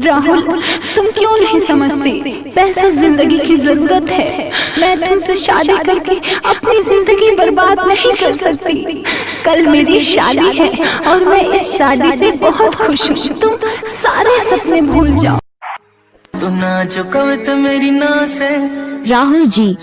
राहुल, तुम क्यों नहीं समझते? पैसा जिंदगी की जरूरत है। मैं तुमसे शादी करके अपनी जिंदगी बर्बाद नहीं कर सकती। कल मेरी शादी है और मैं इस शादी से बहुत खुश हूँ। तुम सारे सपने भूल जाओ। तू ना जो कविता मेरी ना से राहुल जी।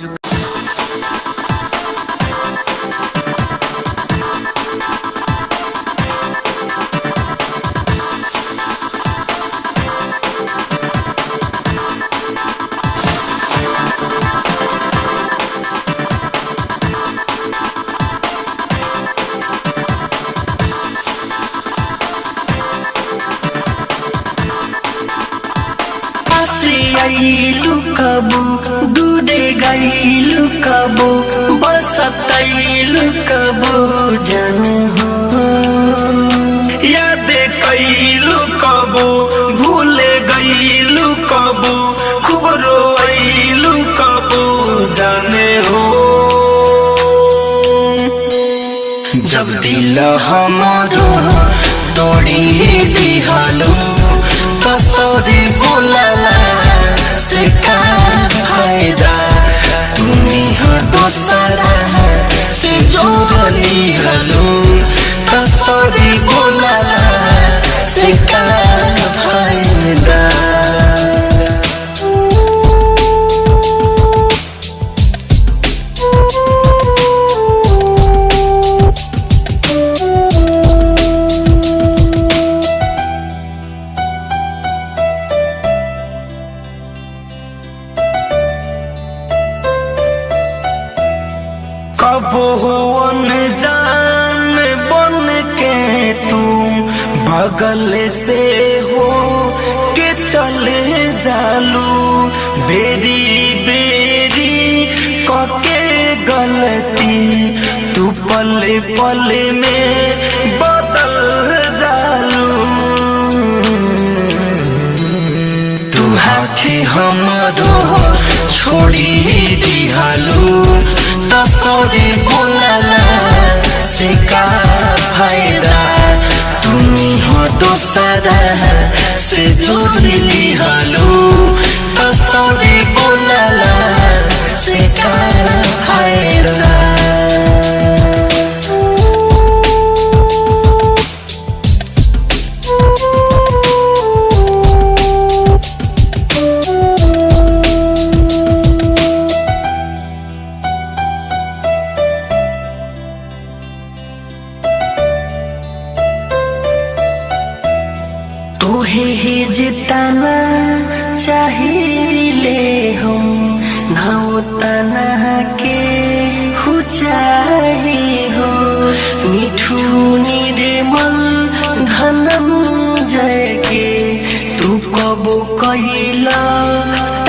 लुकाबो दूरे गई लुकाबो बसतई लुकाबो जन हो याद कई लुकाबो भूले गई लुकाबो खूब रोई लुकाबो जाने हो जब दिल हमारो तोड़ी दिहालो तो सॉरी बोला से का फायदा तुम्ही हो दोसरा से जोड़ली हलो तो सॉरी बोला से का फायदा। कब हो अनजान बन के तुम बगल से हो के चले जालू बेरी बेरी कके गलती तू पल पल में बदल जालू तू हाथी हमारो छोड़ी दिहालू सॉरी बोला से का फायदा तुम्ही हो दोसरा से जोड़ली हलो तो सॉरी बोला से का फायदा। तोहे जितना चाहिए हो ना उतना के हो चाहिए हो मिठू निर्मल धनम जय के तू कब कहिला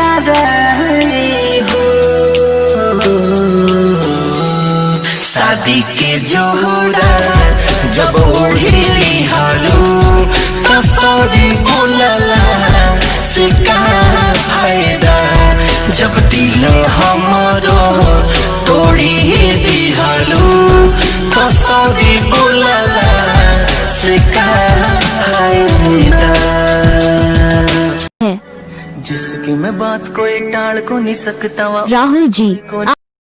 ताराए हो शादी के जोड़ा जब ओढ़ी हालो तो सॉरी बोला से का फायदा जब दिल हमारो तोड़ी दिहालू तो सॉरी बोला से का फायदा। जिसकी मैं बात कोई टाल को नहीं सकता राहुल जी।